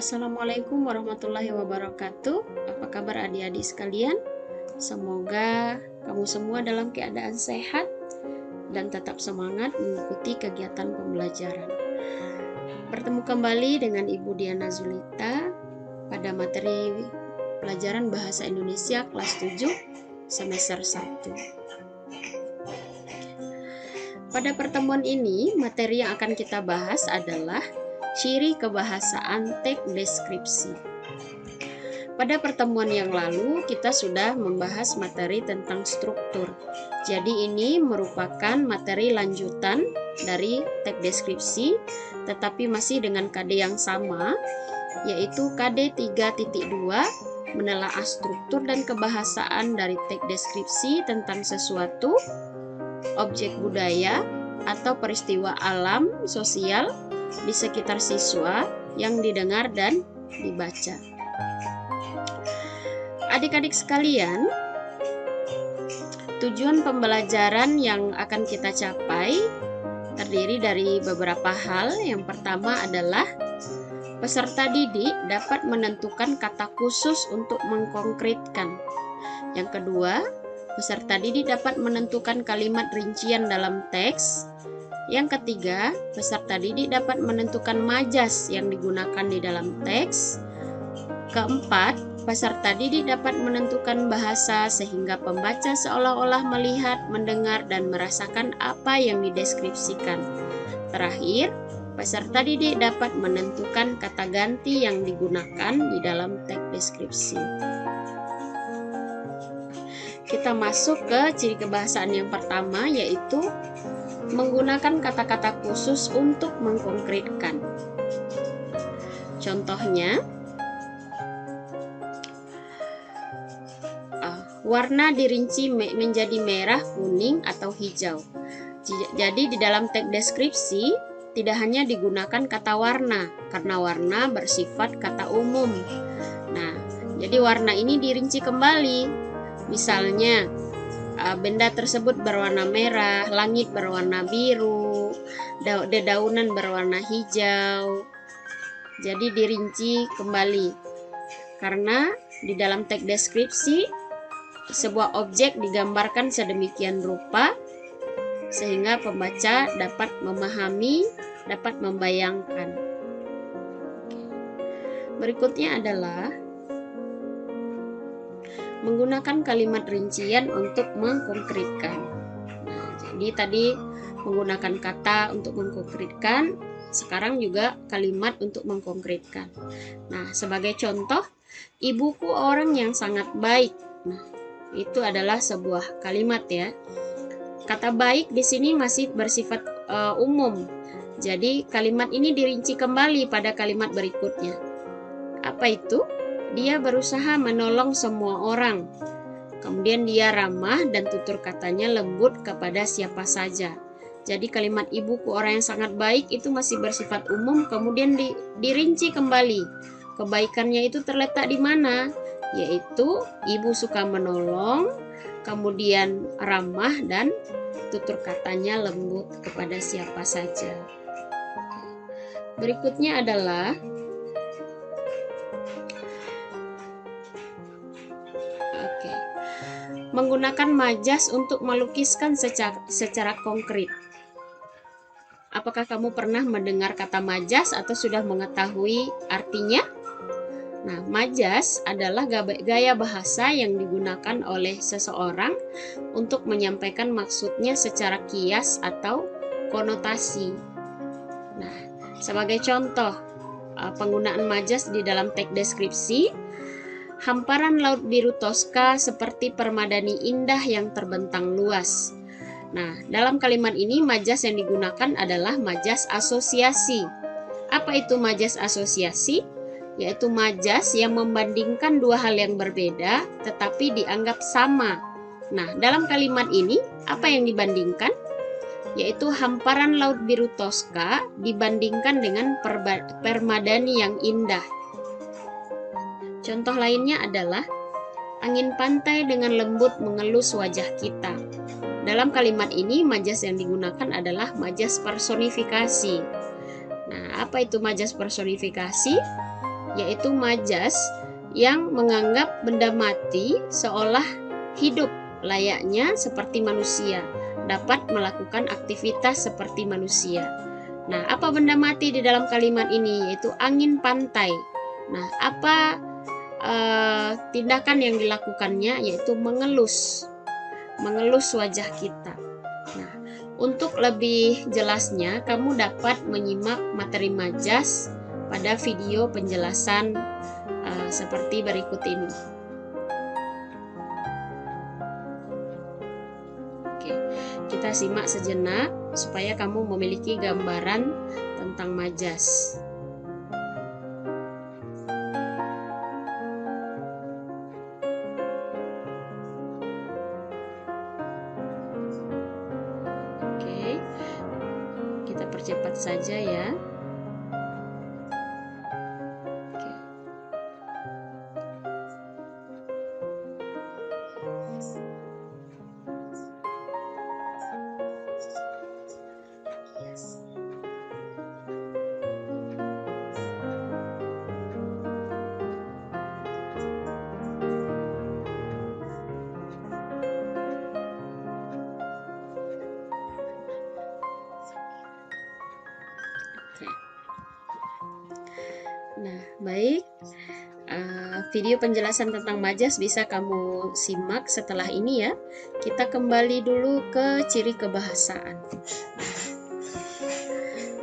Assalamualaikum warahmatullahi wabarakatuh. Apa kabar adik-adik sekalian? Semoga kamu semua dalam keadaan sehat dan tetap semangat mengikuti kegiatan pembelajaran. Bertemu kembali dengan Ibu Diana Zulita pada materi pelajaran Bahasa Indonesia kelas 7 semester 1. Pada pertemuan ini, materi yang akan kita bahas adalah ciri kebahasaan teks deskripsi. Pada pertemuan yang lalu, kita sudah membahas materi tentang struktur. Jadi ini merupakan materi lanjutan dari teks deskripsi, tetapi masih dengan KD yang sama, yaitu KD 3.2, menelaah struktur dan kebahasaan dari teks deskripsi tentang sesuatu, objek budaya, atau peristiwa alam, sosial, di sekitar siswa yang didengar dan dibaca. Adik-adik sekalian, tujuan pembelajaran yang akan kita capai terdiri dari beberapa hal. Yang pertama adalah peserta didik dapat menentukan kata khusus untuk mengkonkretkan. Yang kedua, peserta didik dapat menentukan kalimat rincian dalam teks. Yang ketiga, peserta didik dapat menentukan majas yang digunakan di dalam teks. Keempat, peserta didik dapat menentukan bahasa sehingga pembaca seolah-olah melihat, mendengar, dan merasakan apa yang dideskripsikan. Terakhir, peserta didik dapat menentukan kata ganti yang digunakan di dalam teks deskripsi. Kita masuk ke ciri kebahasaan yang pertama, yaitu menggunakan kata-kata khusus untuk mengkonkretkan. Contohnya, warna dirinci menjadi merah, kuning, atau hijau. Jadi di dalam teks deskripsi tidak hanya digunakan kata warna, karena warna bersifat kata umum. Nah, jadi warna ini dirinci kembali. Misalnya, benda tersebut berwarna merah, langit berwarna biru, dedaunan berwarna hijau. Jadi dirinci kembali. Karena di dalam teks deskripsi sebuah objek digambarkan sedemikian rupa sehingga pembaca dapat memahami, dapat membayangkan. Berikutnya adalah menggunakan kalimat rincian untuk mengkonkretkan. Nah, jadi tadi menggunakan kata untuk mengkonkretkan, sekarang juga kalimat untuk mengkonkretkan. Nah, sebagai contoh, ibuku orang yang sangat baik. Nah, itu adalah sebuah kalimat ya. Kata baik di sini masih bersifat umum. Jadi kalimat ini dirinci kembali pada kalimat berikutnya. Apa itu? Dia berusaha menolong semua orang. Kemudian dia ramah dan tutur katanya lembut kepada siapa saja. Jadi kalimat ibuku orang yang sangat baik itu masih bersifat umum, kemudian dirinci kembali. Kebaikannya itu terletak di mana? Yaitu ibu suka menolong, kemudian ramah dan tutur katanya lembut kepada siapa saja. Berikutnya adalah menggunakan majas untuk melukiskan secara konkret. Apakah kamu pernah mendengar kata majas atau sudah mengetahui artinya? Nah, majas adalah gaya bahasa yang digunakan oleh seseorang untuk menyampaikan maksudnya secara kias atau konotasi. Nah, sebagai contoh penggunaan majas di dalam teks deskripsi, hamparan laut biru Toska seperti permadani indah yang terbentang luas. Nah, dalam kalimat ini majas yang digunakan adalah majas asosiasi. Apa itu majas asosiasi? Yaitu majas yang membandingkan dua hal yang berbeda tetapi dianggap sama. Nah, dalam kalimat ini apa yang dibandingkan? Yaitu hamparan laut biru Toska dibandingkan dengan permadani yang indah. Contoh lainnya adalah angin pantai dengan lembut mengelus wajah kita. Dalam kalimat ini majas yang digunakan adalah majas personifikasi. Nah, apa itu majas personifikasi? yaitu majas yang menganggap benda mati seolah hidup layaknya seperti manusia, dapat melakukan aktivitas seperti manusia. Nah, apa benda mati di dalam kalimat ini? Yaitu angin pantai. Nah, apa tindakan yang dilakukannya? Yaitu mengelus wajah kita. Nah, untuk lebih jelasnya, kamu dapat menyimak materi majas pada video penjelasan seperti berikut ini. Oke, kita simak sejenak supaya kamu memiliki gambaran tentang majas. Oke, kita percepat saja ya. Nah, baik. Video penjelasan tentang majas bisa kamu simak setelah ini ya. Kita kembali dulu ke ciri kebahasaan.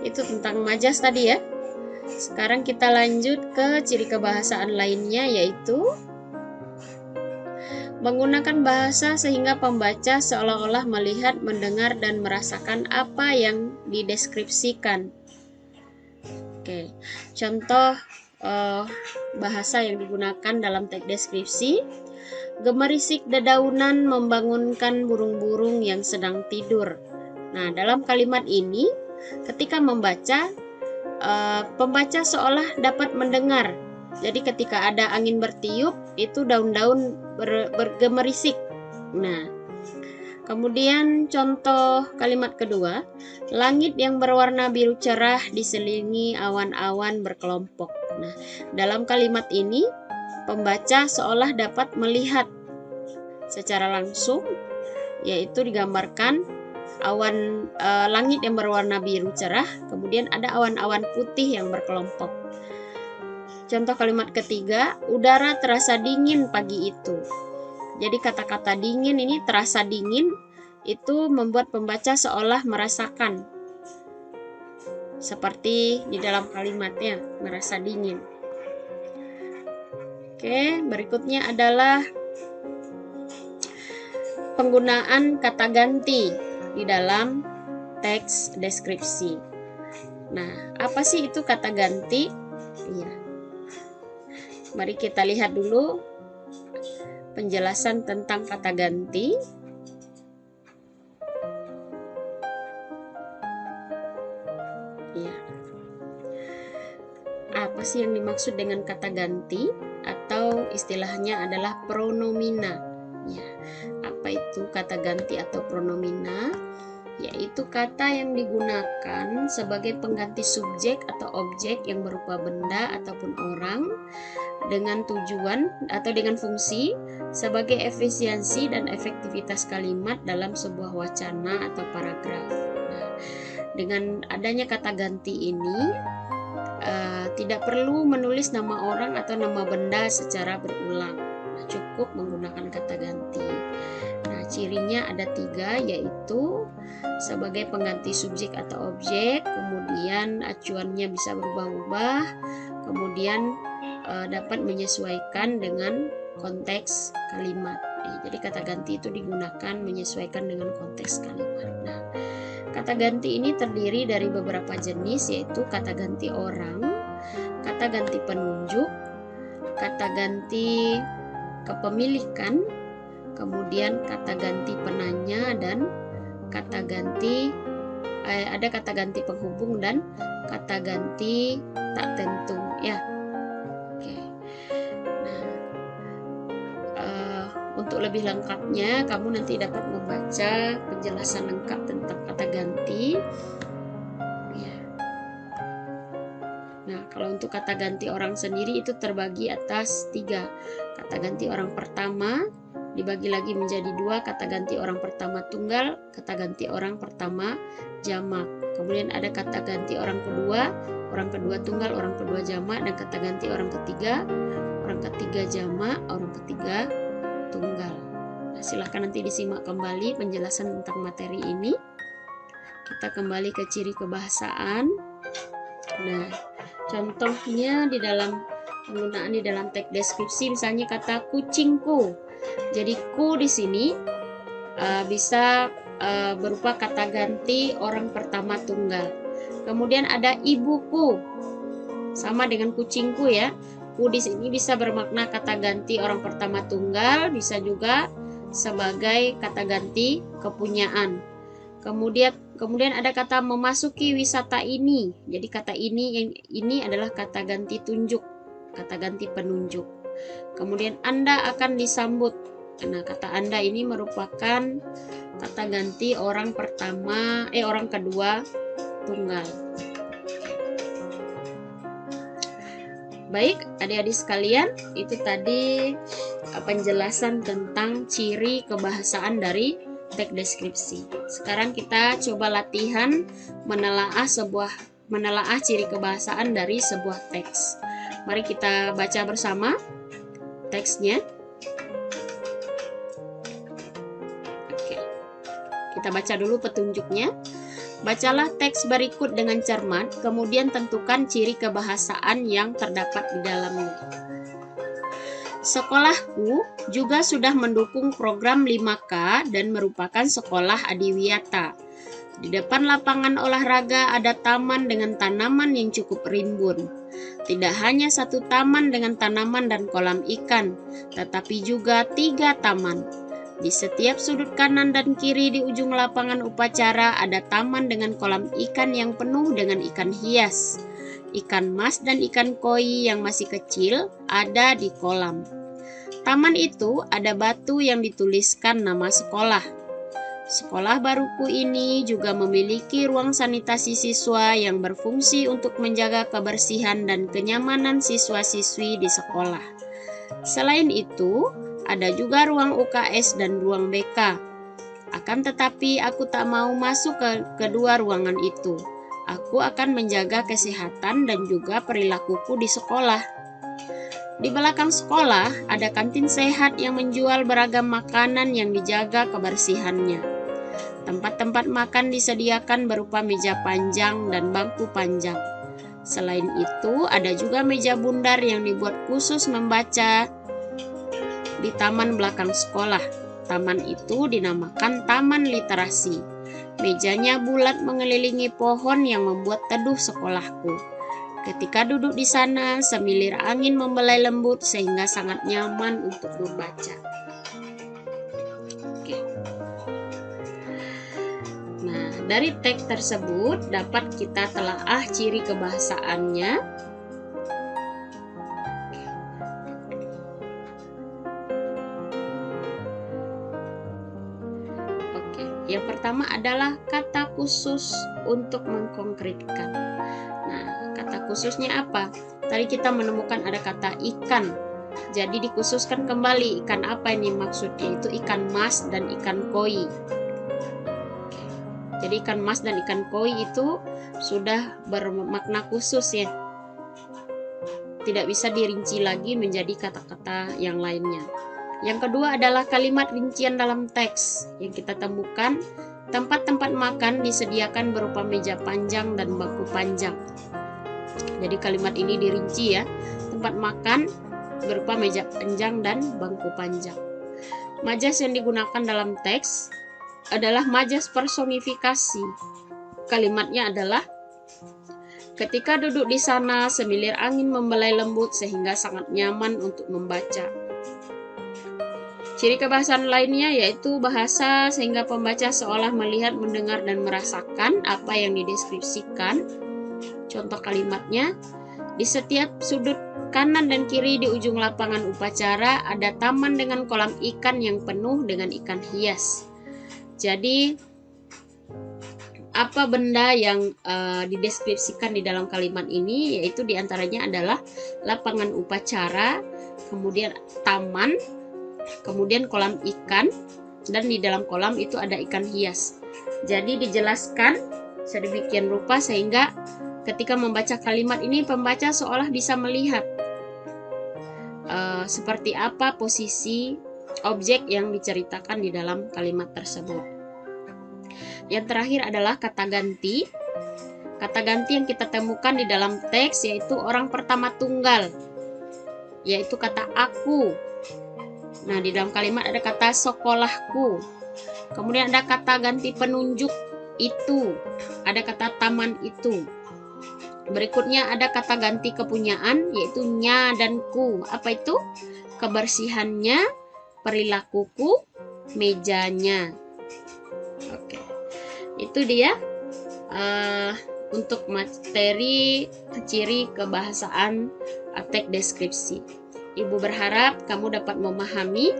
Itu tentang majas tadi ya. Sekarang kita lanjut ke ciri kebahasaan lainnya, yaitu menggunakan bahasa sehingga pembaca seolah-olah melihat, mendengar, dan merasakan apa yang dideskripsikan. Oke, contoh bahasa yang digunakan dalam teks deskripsi. Gemerisik dedaunan membangunkan burung-burung yang sedang tidur. Nah, dalam kalimat ini, ketika membaca, pembaca seolah dapat mendengar. Jadi ketika ada angin bertiup, itu daun-daun bergemerisik. Nah, kemudian contoh kalimat kedua, langit yang berwarna biru cerah diselilingi awan-awan berkelompok. Nah, dalam kalimat ini pembaca seolah dapat melihat secara langsung, yaitu digambarkan langit yang berwarna biru cerah, kemudian ada awan-awan putih yang berkelompok. Contoh kalimat ketiga, udara terasa dingin pagi itu. Jadi kata-kata dingin ini, terasa dingin, itu membuat pembaca seolah merasakan. Seperti di dalam kalimatnya, merasa dingin. Oke, berikutnya adalah penggunaan kata ganti di dalam teks deskripsi. Nah, apa sih itu kata ganti? Iya. Mari kita lihat dulu penjelasan tentang kata ganti. Ya. Apa sih yang dimaksud dengan kata ganti? Atau istilahnya adalah pronomina. Ya. Apa itu kata ganti atau pronomina? Yaitu kata yang digunakan sebagai pengganti subjek atau objek yang berupa benda ataupun orang dengan tujuan atau dengan fungsi sebagai efisiensi dan efektivitas kalimat dalam sebuah wacana atau paragraf. Nah, dengan adanya kata ganti ini tidak perlu menulis nama orang atau nama benda secara berulang. Nah, cukup menggunakan kata ganti. Nah, cirinya ada 3, yaitu sebagai pengganti subjek atau objek, kemudian acuannya bisa berubah-ubah, kemudian dapat menyesuaikan dengan konteks kalimat. Jadi kata ganti itu digunakan menyesuaikan dengan konteks kalimat. Nah, kata ganti ini terdiri dari beberapa jenis, yaitu kata ganti orang, kata ganti penunjuk, kata ganti kepemilikan, kemudian kata ganti penanya, dan kata ganti ada kata ganti penghubung dan kata ganti tak tentu ya. Oke. Nah, untuk lebih lengkapnya kamu nanti dapat membaca penjelasan lengkap tentang kata ganti. Ya. Nah, kalau untuk kata ganti orang sendiri itu terbagi atas 3. Kata ganti orang pertama dibagi lagi menjadi 2, kata ganti orang pertama tunggal, kata ganti orang pertama jamak. Kemudian ada kata ganti orang kedua tunggal, orang kedua jamak, dan kata ganti orang ketiga jamak, orang ketiga tunggal. Nah, silahkan nanti disimak kembali penjelasan tentang materi ini. Kita kembali ke ciri kebahasaan. Nah, contohnya di dalam penggunaan di dalam teks deskripsi, misalnya kata kucingku. Jadi ku di sini bisa berupa kata ganti orang pertama tunggal. Kemudian ada ibuku, sama dengan kucingku ya. Ku di sini bisa bermakna kata ganti orang pertama tunggal, bisa juga sebagai kata ganti kepunyaan. Kemudian ada kata memasuki wisata ini. Jadi kata ini adalah kata ganti tunjuk, kata ganti penunjuk. Kemudian Anda akan disambut. Nah, kata Anda ini merupakan kata ganti orang kedua tunggal. Baik, adik-adik sekalian, itu tadi penjelasan tentang ciri kebahasaan dari teks deskripsi. Sekarang kita coba latihan menelaah ciri kebahasaan dari sebuah teks. Mari kita baca bersama teksnya. Oke. Kita baca dulu petunjuknya. Bacalah teks berikut dengan cermat, kemudian tentukan ciri kebahasaan yang terdapat di dalamnya. Sekolahku juga sudah mendukung program 5K dan merupakan sekolah adiwiyata. Di depan lapangan olahraga ada taman dengan tanaman yang cukup rimbun. Tidak hanya satu taman dengan tanaman dan kolam ikan, tetapi juga 3 taman. Di setiap sudut kanan dan kiri di ujung lapangan upacara ada taman dengan kolam ikan yang penuh dengan ikan hias. Ikan mas dan ikan koi yang masih kecil ada di kolam. Taman itu ada batu yang dituliskan nama sekolah. Sekolah baruku ini juga memiliki ruang sanitasi siswa yang berfungsi untuk menjaga kebersihan dan kenyamanan siswa-siswi di sekolah. Selain itu, ada juga ruang UKS dan ruang BK. Akan tetapi aku tak mau masuk ke kedua ruangan itu. Aku akan menjaga kesehatan dan juga perilakuku di sekolah. Di belakang sekolah ada kantin sehat yang menjual beragam makanan yang dijaga kebersihannya. Tempat-tempat makan disediakan berupa meja panjang dan bangku panjang. Selain itu, ada juga meja bundar yang dibuat khusus membaca di taman belakang sekolah. Taman itu dinamakan Taman Literasi. Mejanya bulat mengelilingi pohon yang membuat teduh sekolahku. Ketika duduk di sana, semilir angin membelai lembut sehingga sangat nyaman untuk membaca. Oke. Nah, dari teks tersebut dapat kita telaah ciri kebahasaannya. Yang pertama adalah kata khusus untuk mengkonkretkan. Nah, kata khususnya apa? Tadi kita menemukan ada kata ikan. Jadi dikhususkan kembali ikan apa ini maksudnya, itu ikan mas dan ikan koi. Jadi ikan mas dan ikan koi itu sudah bermakna khusus ya. Tidak bisa dirinci lagi menjadi kata-kata yang lainnya. Yang kedua adalah kalimat rincian dalam teks yang kita temukan. Tempat-tempat makan disediakan berupa meja panjang dan bangku panjang. Jadi kalimat ini dirinci ya. Tempat makan berupa meja panjang dan bangku panjang. Majas yang digunakan dalam teks adalah majas personifikasi. Kalimatnya adalah ketika duduk di sana semilir angin membelai lembut sehingga sangat nyaman untuk membaca. Ciri kebahasaan lainnya yaitu bahasa sehingga pembaca seolah melihat, mendengar, dan merasakan apa yang dideskripsikan. Contoh kalimatnya, di setiap sudut kanan dan kiri di ujung lapangan upacara ada taman dengan kolam ikan yang penuh dengan ikan hias. Jadi apa benda yang dideskripsikan di dalam kalimat ini, yaitu diantaranya adalah lapangan upacara, kemudian taman, kemudian kolam ikan, dan di dalam kolam itu ada ikan hias. Jadi dijelaskan sedemikian rupa sehingga ketika membaca kalimat ini pembaca seolah bisa melihat seperti apa posisi objek yang diceritakan di dalam kalimat tersebut. Yang terakhir adalah kata ganti. Kata ganti yang kita temukan di dalam teks yaitu orang pertama tunggal, yaitu kata aku. Nah, di dalam kalimat ada kata sekolahku. Kemudian ada kata ganti penunjuk itu, ada kata taman itu. Berikutnya ada kata ganti kepunyaan, yaitu nya dan ku. Apa itu? Kebersihannya, perilakuku, mejanya. Oke, itu dia untuk materi ciri kebahasaan teks deskripsi. Ibu berharap kamu dapat memahami.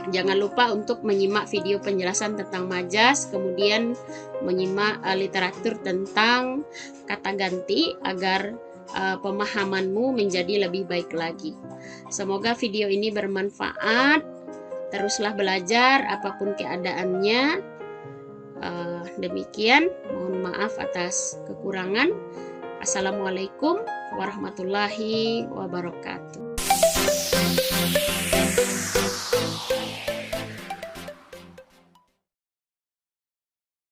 Jangan lupa untuk menyimak video penjelasan tentang majas, kemudian menyimak literatur tentang kata ganti agar pemahamanmu menjadi lebih baik lagi. Semoga video ini bermanfaat. Teruslah belajar apapun keadaannya. Demikian, mohon maaf atas kekurangan. Assalamualaikum warahmatullahi wabarakatuh.